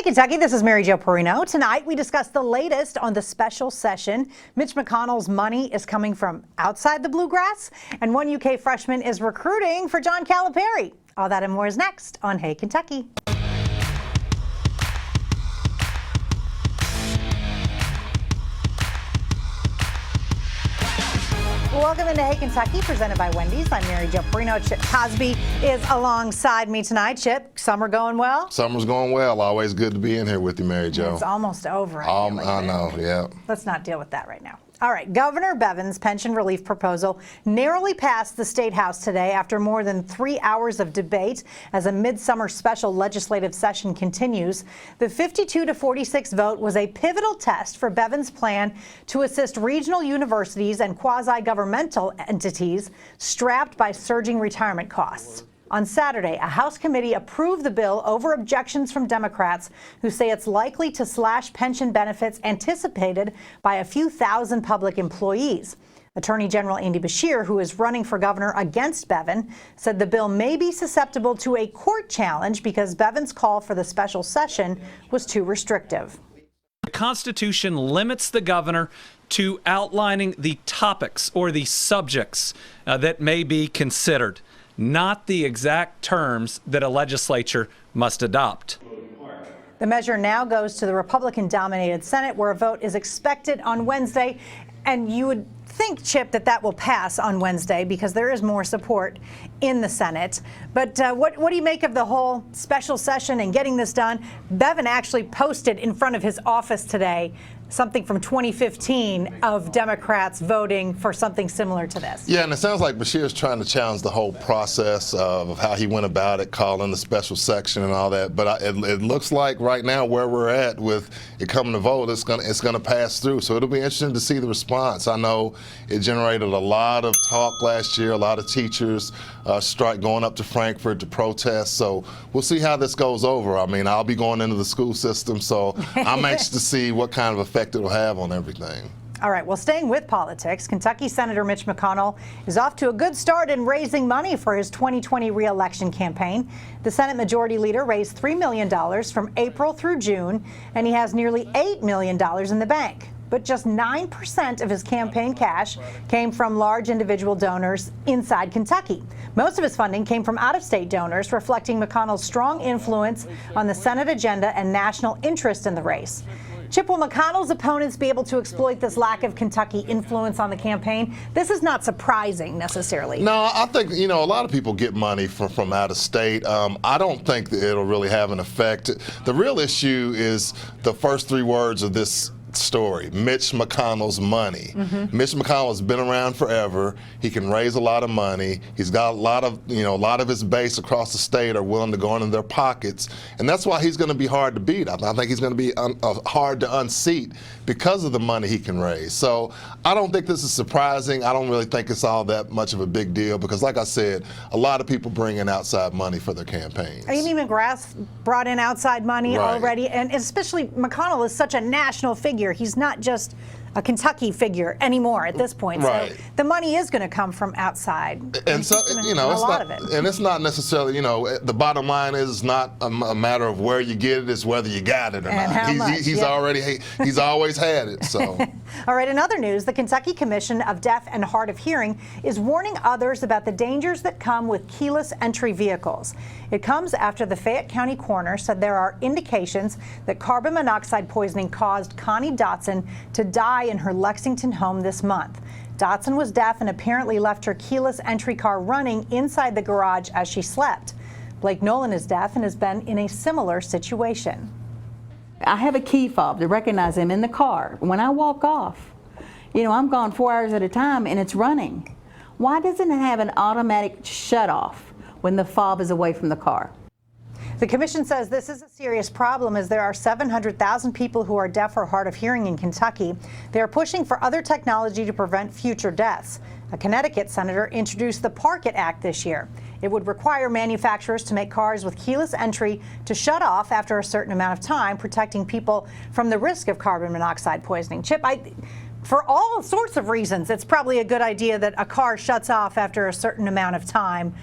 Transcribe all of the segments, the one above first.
Kentucky, this is Mary Jo Perino. Tonight, we discuss the latest on the special session. Mitch McConnell's money is coming from outside the bluegrass, and one UK freshman is recruiting for John Calipari. All that and more is next on Hey Kentucky. Welcome into Hey Kentucky, presented by Wendy's. I'm Mary Jo Perino. Chip Cosby is alongside me tonight. Chip, summer going well? Summer's going well. Always good to be in here with you, Mary Jo. It's almost over. I know, yeah. Let's not deal with that right now. All right, Governor Bevin's pension relief proposal narrowly passed the State House today after more than 3 hours of debate as a midsummer special legislative session continues. The 52-46 vote was a pivotal test for Bevin's plan to assist regional universities and quasi-governmental entities strapped by surging retirement costs. On Saturday, a House committee approved the bill over objections from Democrats who say it's likely to slash pension benefits anticipated by a few thousand public employees. Attorney General Andy Beshear, who is running for governor against Bevin, said the bill may be susceptible to a court challenge because Bevin's call for the special session was too restrictive. The Constitution limits the governor to outlining the topics or the subjects that may be considered, not the exact terms that a legislature must adopt. The measure now goes to the Republican-dominated Senate, where a vote is expected on Wednesday. And you would think, Chip, that will pass on Wednesday because there is more support in the Senate. But what do you make of the whole special session and getting this done? Bevin actually posted in front of his office today something from 2015 of Democrats voting for something similar to this. Yeah, and it sounds like Beshear's trying to challenge the whole process of how he went about it, calling the special section and all that. But it looks like right now where we're at with it coming to vote, it's gonna pass through. So it'll be interesting to see the response. I know it generated a lot of talk last year, a lot of teachers strike going up to Frankfurt to protest. So we'll see how this goes over. I mean, I'll be going into the school system, so I'm anxious to see what kind of effect it'll have on everything. All right, well, staying with politics, Kentucky Senator Mitch McConnell is off to a good start in raising money for his 2020 re-election campaign. The Senate Majority Leader raised $3 million from April through June, and he has nearly $8 million in the bank. But just 9% of his campaign cash came from large individual donors inside Kentucky. Most of his funding came from out-of-state donors, reflecting McConnell's strong influence on the Senate agenda and national interest in the race. Chip, will McConnell's opponents be able to exploit this lack of Kentucky influence on the campaign? This is not surprising necessarily. No, I think, a lot of people get money from out of state. I don't think that it'll really have an effect. The real issue is the first three words of this story: Mitch McConnell's money. Mitch McConnell has been around forever. He can raise a lot of money. He's got a lot of his base across the state are willing to go into their pockets, and that's why he's going to be hard to beat. I think he's going to be hard to unseat because of the money he can raise. So I don't think this is surprising. I don't really think it's all that much of a big deal because, like I said, a lot of people bring in outside money for their campaigns. Amy McGrath brought in outside money already, and especially McConnell is such a national figure. He's not just a Kentucky figure anymore at this point. Right. So the money is going to come from outside. And so, it's not necessarily, the bottom line is it's not a matter of where you get it, it's whether you got it or and not. How much, he's always had it. So. All right, in other news, the Kentucky Commission of Deaf and Hard of Hearing is warning others about the dangers that come with keyless entry vehicles. It comes after the Fayette County coroner said there are indications that carbon monoxide poisoning caused Connie Dotson to die in her Lexington home this month. Dotson was deaf and apparently left her keyless entry car running inside the garage as she slept. Blake Nolan is deaf and has been in a similar situation. I have a key fob to recognize him in the car. When I walk off, I'm gone 4 hours at a time and it's running. Why doesn't it have an automatic shut off when the fob is away from the car? The commission says this is a serious problem as there are 700,000 people who are deaf or hard of hearing in Kentucky. They are pushing for other technology to prevent future deaths. A Connecticut senator introduced the Park It Act this year. It would require manufacturers to make cars with keyless entry to shut off after a certain amount of time, protecting people from the risk of carbon monoxide poisoning. Chip, for all sorts of reasons, it's probably a good idea that a car shuts off after a certain amount of time.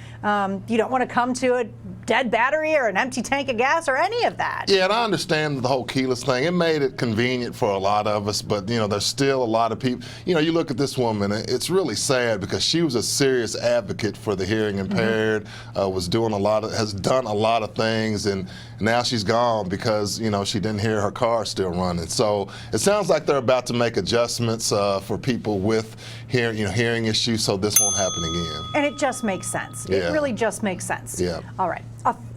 You don't want to come to it dead battery or an empty tank of gas or any of that. Yeah, and I understand the whole keyless thing. It made it convenient for a lot of us, but there's still a lot of people. You look at this woman, it's really sad because she was a serious advocate for the hearing impaired, has done a lot of things, and now she's gone because she didn't hear her car still running. So it sounds like they're about to make adjustments for people with hearing issues, so this won't happen again. And it just makes sense. Yeah. It really just makes sense. Yeah. All right.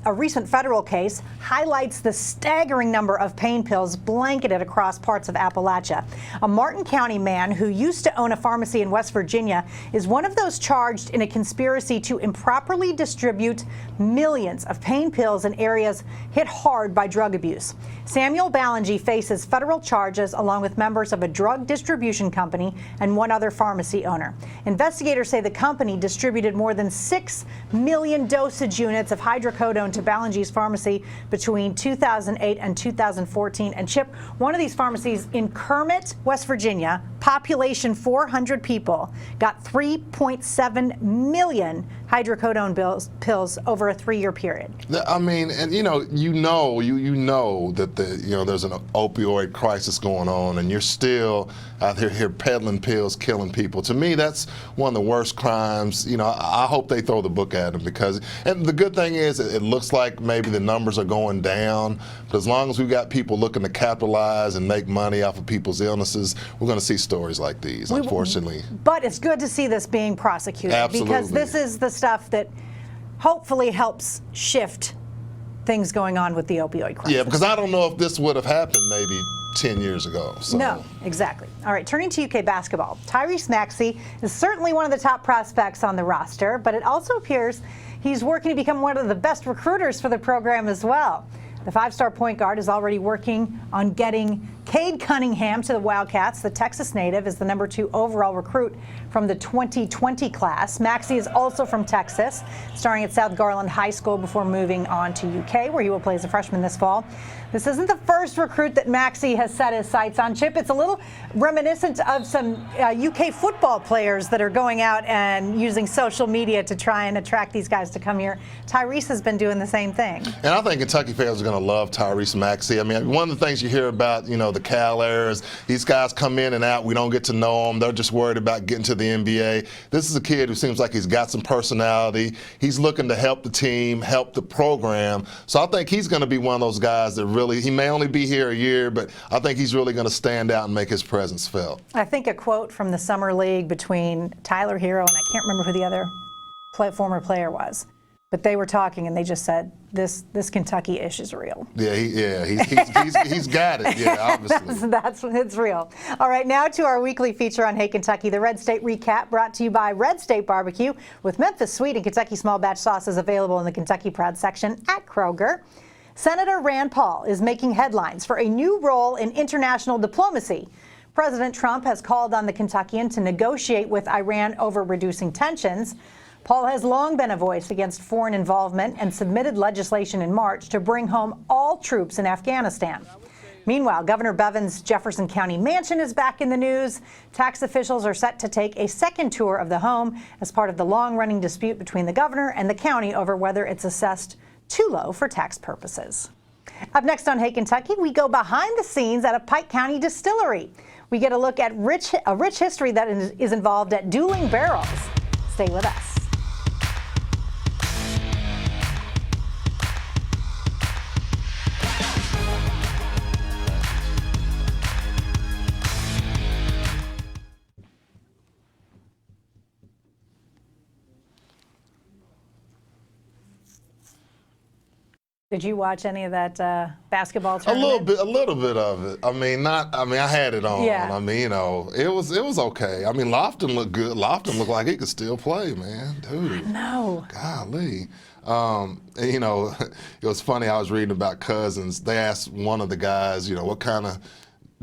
A recent federal case highlights the staggering number of pain pills blanketed across parts of Appalachia. A Martin County man who used to own a pharmacy in West Virginia is one of those charged in a conspiracy to improperly distribute millions of pain pills in areas hit hard by drug abuse. Samuel Ballingy faces federal charges along with members of a drug distribution company and one other pharmacy owner. Investigators say the company distributed more than 6 million dosage units of hydrocodone to Ballingy's pharmacy between 2008 and 2014. And Chip, one of these pharmacies in Kermit, West Virginia, population 400 people, got 3.7 million hydrocodone pills over a 3-year period. I mean, and you know that there's an opioid crisis going on, and you're still out here peddling pills, killing people. To me, that's one of the worst crimes. I hope they throw the book at them and the good thing is, it looks like maybe the numbers are going down. But as long as we've got people looking to capitalize and make money off of people's illnesses, we're going to see stories like these, unfortunately. But it's good to see this being prosecuted. Absolutely. Because this is the stuff that hopefully helps shift things going on with the opioid crisis. Yeah, because I don't know if this would have happened maybe 10 years ago. So. No, exactly. All right, turning to UK basketball. Tyrese Maxie is certainly one of the top prospects on the roster, but it also appears he's working to become one of the best recruiters for the program as well. The 5-star point guard is already working on getting Cade Cunningham to the Wildcats. The Texas native is the number 2 overall recruit from the 2020 class. Maxie is also from Texas, starting at South Garland High School before moving on to UK, where he will play as a freshman this fall. This isn't the first recruit that Maxie has set his sights on, Chip. It's a little reminiscent of some UK football players that are going out and using social media to try and attract these guys to come here. Tyrese has been doing the same thing. And I think Kentucky fans are going to love Tyrese Maxey. I mean, one of the things you hear about, the Cal errors, these guys come in and out. We don't get to know them. They're just worried about getting to the NBA. This is a kid who seems like he's got some personality. He's looking to help the team, help the program. So I think he's going to be one of those guys that really, he may only be here a year, but I think he's really going to stand out and make his presence felt. I think a quote from the Summer League between Tyler Hero and I can't remember who the other former player was. But they were talking, and they just said, "This Kentucky ish is real." Yeah, he's got it. Yeah, obviously. It's real. All right, now to our weekly feature on Hey Kentucky, the Red State Recap, brought to you by Red State Barbecue, with Memphis Sweet and Kentucky Small Batch sauces available in the Kentucky Proud section at Kroger. Senator Rand Paul is making headlines for a new role in international diplomacy. President Trump has called on the Kentuckian to negotiate with Iran over reducing tensions. Paul has long been a voice against foreign involvement and submitted legislation in March to bring home all troops in Afghanistan. Meanwhile, Governor Bevin's Jefferson County mansion is back in the news. Tax officials are set to take a second tour of the home as part of the long-running dispute between the governor and the county over whether it's assessed too low for tax purposes. Up next on Hey Kentucky, we go behind the scenes at a Pike County distillery. We get a look at a rich history that is involved at Dueling Barrels. Stay with us. Did you watch any of that basketball tournament? A little bit of it. I had it on. Yeah. It was okay. Lofton looked good. Lofton looked like he could still play, man. Dude. No. Golly. It was funny. I was reading about Cousins. They asked one of the guys, what kind of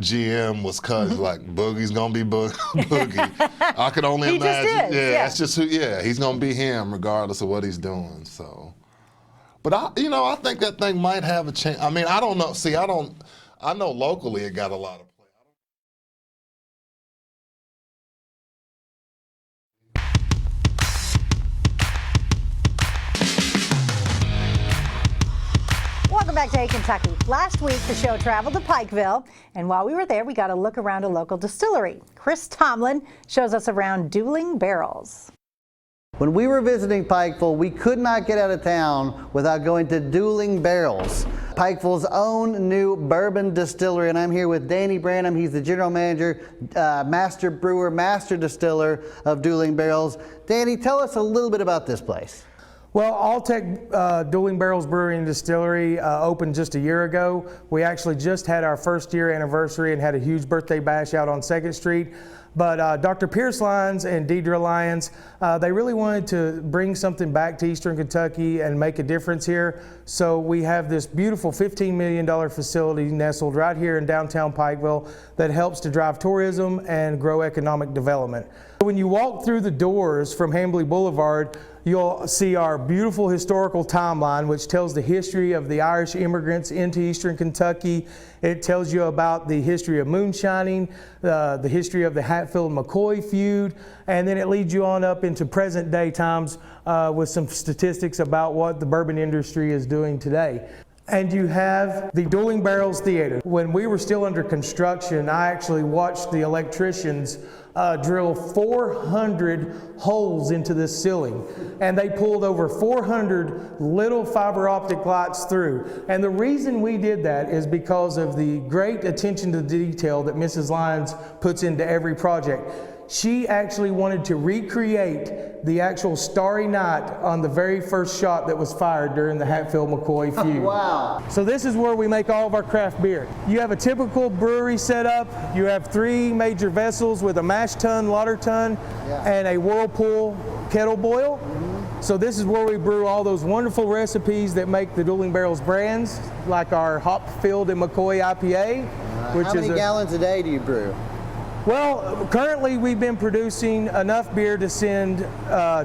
GM was Cousins? Like, Boogie's gonna be Boogie. I could only He imagine. just is, yeah. That's just who. Yeah, he's gonna be him regardless of what he's doing. So. But I think that thing might have a chance. I don't know. See, I know locally it got a lot of play. Welcome back to Hey Kentucky. Last week, the show traveled to Pikeville, and while we were there, we got a look around a local distillery. Chris Tomlin shows us around Dueling Barrels. When we were visiting Pikeville, we could not get out of town without going to Dueling Barrels, Pikeville's own new bourbon distillery. And I'm here with Danny Branham. He's the general manager, master brewer, master distiller of Dueling Barrels. Danny, tell us a little bit about this place. Well, Alltech Dueling Barrels Brewery and Distillery opened just a year ago. We actually just had our first year anniversary and had a huge birthday bash out on 2nd Street. But Dr. Pierce Lyons and Deidre Lyons, they really wanted to bring something back to Eastern Kentucky and make a difference here. So we have this beautiful $15 million facility nestled right here in downtown Pikeville that helps to drive tourism and grow economic development. When you walk through the doors from Hambly Boulevard, you'll see our beautiful historical timeline, which tells the history of the Irish immigrants into Eastern Kentucky. It tells you about the history of moonshining, the history of the Hatfield-McCoy feud, and then it leads you on up into present day times with some statistics about what the bourbon industry is doing today. And you have the Dueling Barrels Theater. When we were still under construction, I actually watched the electricians drill 400 holes into this ceiling, and they pulled over 400 little fiber optic lights through. And the reason we did that is because of the great attention to detail that Mrs. Lyons puts into every project. She actually wanted to recreate the actual Starry Night on the very first shot that was fired during the Hatfield-McCoy feud. Wow. So this is where we make all of our craft beer. You have a typical brewery setup. You have 3 major vessels with a mash tun, lauter tun, and a whirlpool kettle boil. So this is where we brew all those wonderful recipes that make the Dueling Barrels brands, like our Hopfield and McCoy IPA. How many gallons a day do you brew? Well, currently we've been producing enough beer to send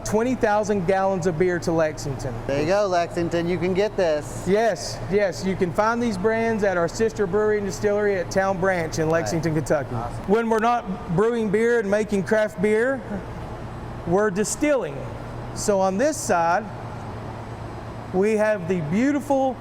20,000 gallons of beer to Lexington. There you go, Lexington. You can get this. Yes, yes. You can find these brands at our sister brewery and distillery at Town Branch in Lexington, Kentucky. Awesome. When we're not brewing beer and making craft beer, we're distilling. So on this side, we have the beautiful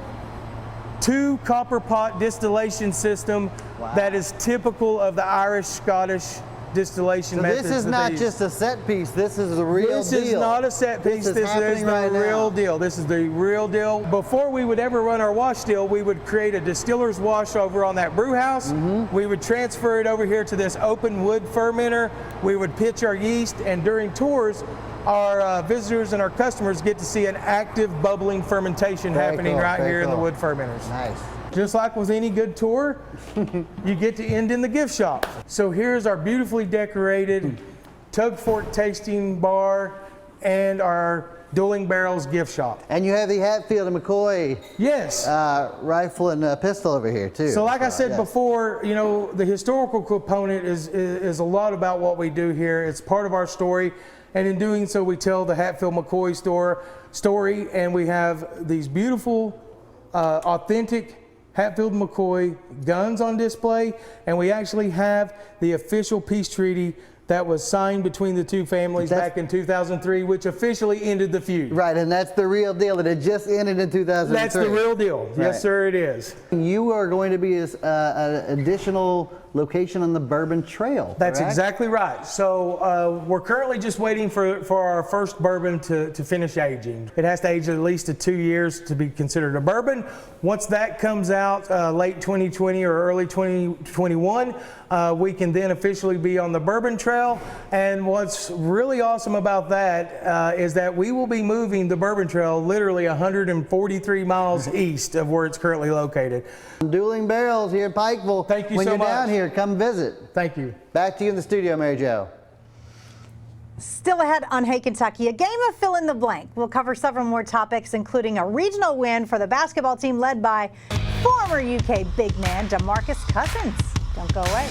2 copper pot distillation system that is typical of the Irish-Scottish distillation methods. This is not just a set piece, this is the real deal. This is not a set piece, this is the real deal. This is the real deal. Before we would ever run our wash still, we would create a distiller's wash over on that brew house. We would transfer it over here to this open wood fermenter. We would pitch our yeast, and during tours, our visitors and our customers get to see an active bubbling fermentation happening right here in the wood fermenters. Nice. Just like with any good tour, you get to end in the gift shop. So here's our beautifully decorated Tug Fork tasting bar and our Dueling Barrels gift shop. And you have the Hatfield and McCoy Yes. rifle and pistol over here too. So like I said before, you know, the historical component is a lot about what we do here. It's part of our story. And in doing so, we tell the Hatfield-McCoy story, and we have these beautiful, authentic Hatfield-McCoy guns on display, and we actually have the official peace treaty that was signed between the 2 families back in 2003, which officially ended the feud. Right, and that's the real deal, that it just ended in 2003. That's the real deal. Right. Yes, sir, it is. You are going to be an additional location on the Bourbon Trail. That's correct? exactly right. So we're currently just waiting for our first bourbon to finish aging. It has to age at least 2 years to be considered a bourbon. Once that comes out late 2020 or early 2021, we can then officially be on the Bourbon Trail. And what's really awesome about that is that we will be moving the Bourbon Trail literally 143 miles east of where it's currently located. Dueling Barrels here in Pikeville. Thank you when so you're much. down here, come visit. Thank you. Back to you in the studio, Mary Jo. Still ahead on Hey Kentucky, a game of fill in the blank. We'll cover several more topics, including a regional win for the basketball team led by former UK big man DeMarcus Cousins. Don't go away.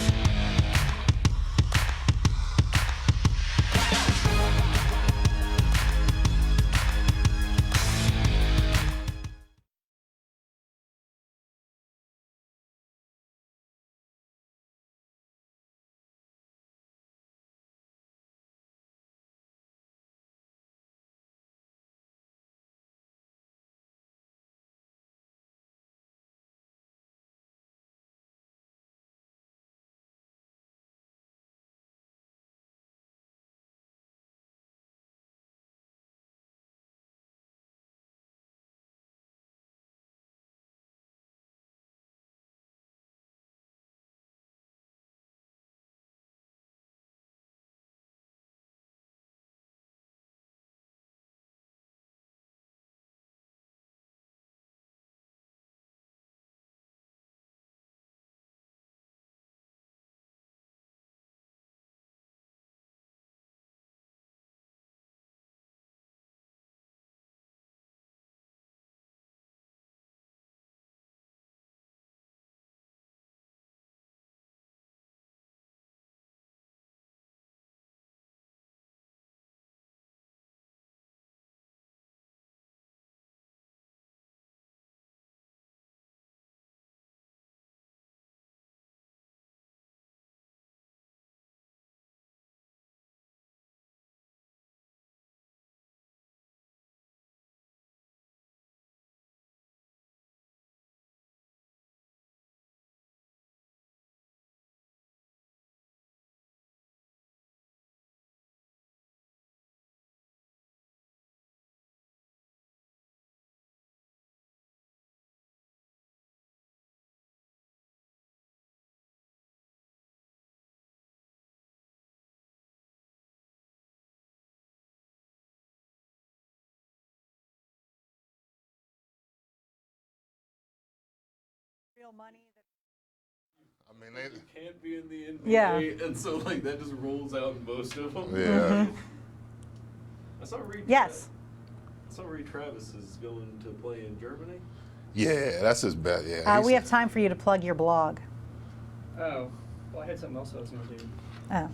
real money. I mean, they, Can't be in the NBA, Yeah. and so like that just rolls out in most of them. yeah. I saw Reed. Yes. I saw Reed Travis is going to play in Germany. Yeah, that's his bet. Yeah. We have time for you to plug your blog. Oh, well, I had something else I was going to do. Oh,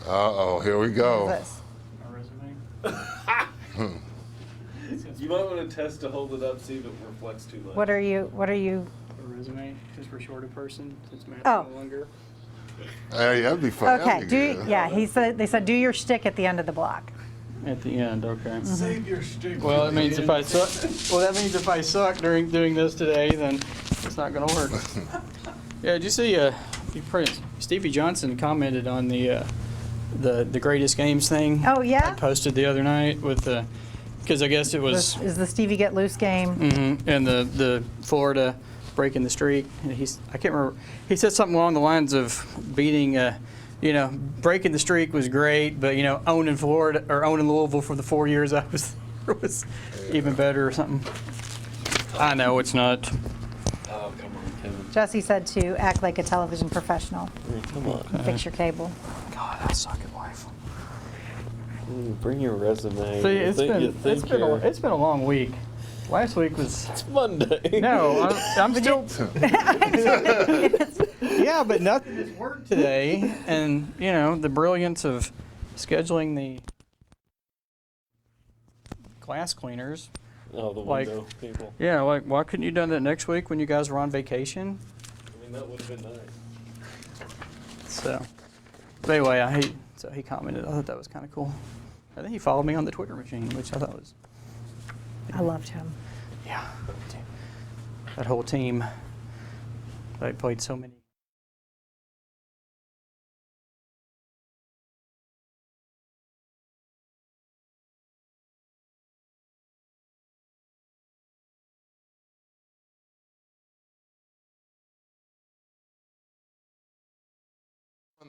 Uh-oh, here we go. what's this? My resume. You might want to test to hold it up, see if it reflects too much. What are you? A resume, just for shorter person, since Matt's Oh. no longer. Hey, that'd be fun. Okay. That'd be good. They said do your shtick at the end of the block. At the end, okay. Save your stick. Well, it means if I suck. Well, that means if I suck during doing this today, then it's not going to work. Yeah, did you see? Stevie Johnson commented on the greatest games thing. Oh yeah. I posted the other night with the, because I guess it was. Is the Stevie Get Loose game? And the Florida breaking the streak. And I can't remember. He said something along the lines of beating, breaking the streak was great, but owning Florida or owning Louisville for the 4 years I was there was even better or something. I know it's not. Oh, come on, Kevin. Jesse said to act like a television professional. Come on. Fix your cable. God, I suck at life. Bring your resume. See, it's been a long week. Last week was. It's Monday. No, I'm still. Yeah, but nothing has worked today, and the brilliance of scheduling the glass cleaners. Oh, the Like- window people. Yeah, like why couldn't you done that next week when you guys were on vacation? I mean, that would have been nice. So, but anyway, so he commented. I thought that was kind of cool. I think he followed me on the Twitter machine, which I thought was. I loved him. Yeah. That whole team. They played so many.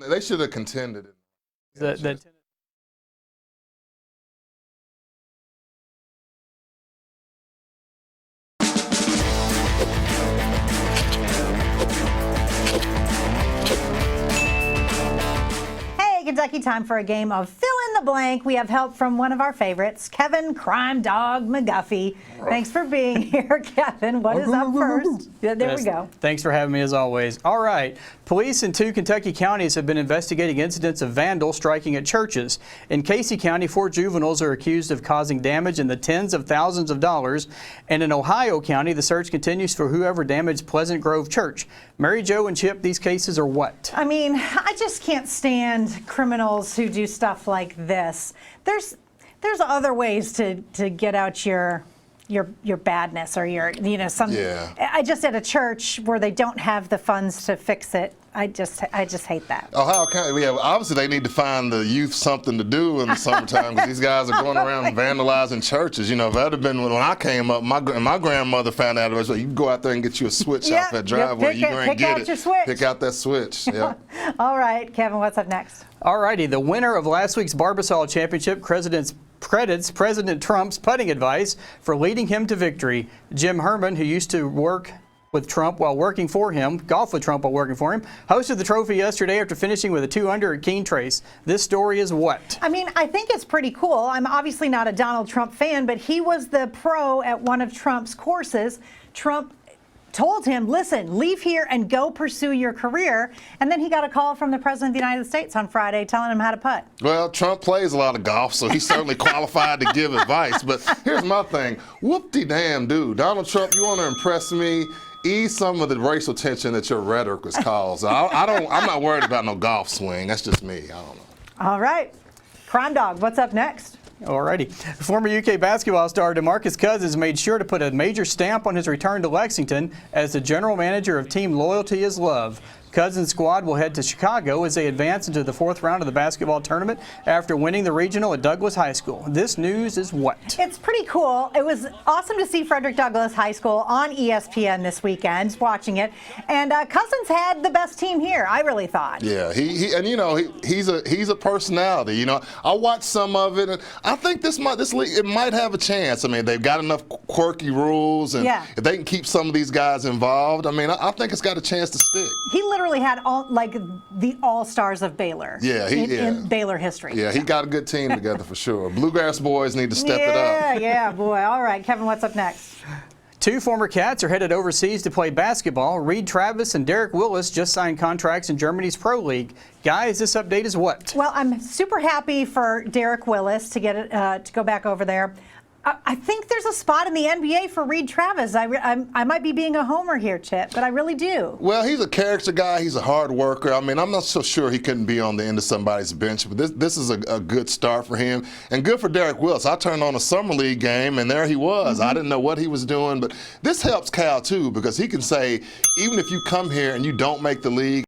They should have contended. That Hey, Kentucky, time for a game of fill in the blank. We have help from one of our favorites, Kevin Crime Dog McGuffey. Thanks for being here, Kevin. What is up first? Yeah, there we go. Thanks for having me as always. All right. Police in 2 Kentucky counties have been investigating incidents of vandals striking at churches. In Casey County, 4 juveniles are accused of causing damage in the tens of thousands of dollars. And in Ohio County, the search continues for whoever damaged Pleasant Grove Church. Mary Jo and Chip, these cases are what? I mean, I just can't stand criminals who do stuff like this. There's other ways to get out your badness or some. Yeah. I just at a church where they don't have the funds to fix it. I just hate that. Ohio County, obviously they need to find the youth something to do in the summertime because these guys are going around vandalizing churches. If that had been when I came up, my grandmother found out about it. You can go out there and get you a switch off that driveway. You go and get it. Your switch. Pick out that switch. Yeah. All right, Kevin, what's up next? All righty. The winner of last week's Barbasol Championship credits President Trump's putting advice for leading him to victory. Jim Herman, who used to work with Trump while working for him, golf with Trump while working for him, hosted the trophy yesterday after finishing with a 2-under at Keen Trace. This story is what? I mean, I think it's pretty cool. I'm obviously not a Donald Trump fan, but he was the pro at one of Trump's courses. Trump told him, listen, leave here and go pursue your career. And then he got a call from the President of the United States on Friday telling him how to putt. Well, Trump plays a lot of golf, so he's certainly qualified to give advice. But here's my thing. Whoop-de-damn, dude. Donald Trump, you want to impress me? Ease some of the racial tension that your rhetoric has caused. I'm not worried about no golf swing. That's just me. I don't know. All right. Crime Dog, what's up next? Alrighty. Former UK basketball star DeMarcus Cousins made sure to put a major stamp on his return to Lexington as the general manager of Team Loyalty is Love. Cousins' squad will head to Chicago as they advance into the 4th round of the basketball tournament after winning the regional at Douglas High School. This news is what? It's pretty cool. It was awesome to see Frederick Douglass High School on ESPN this weekend, watching it. And Cousins had the best team here, I really thought. Yeah, he's a personality. You know, I watched some of it, and I think this league it might have a chance. I mean, they've got enough quirky rules, and if they can keep some of these guys involved, I mean, I think it's got a chance to stick. He literally had the all-stars of Baylor. In Baylor history. Yeah, he got a good team together for sure. Bluegrass boys need to step it up. Yeah, boy. All right, Kevin, what's up next? 2 former Cats are headed overseas to play basketball. Reed Travis and Derek Willis just signed contracts in Germany's Pro League. Guys, this update is what? Well, I'm super happy for Derek Willis to get to go back over there. I think there's a spot in the NBA for Reed Travis. I might be being a homer here, Chip, but I really do. Well, he's a character guy. He's a hard worker. I mean, I'm not so sure he couldn't be on the end of somebody's bench, but this is a good start for him. And good for Derek Willis. I turned on a summer league game, and there he was. I didn't know what he was doing, but this helps Cal, too, because he can say, even if you come here and you don't make the league,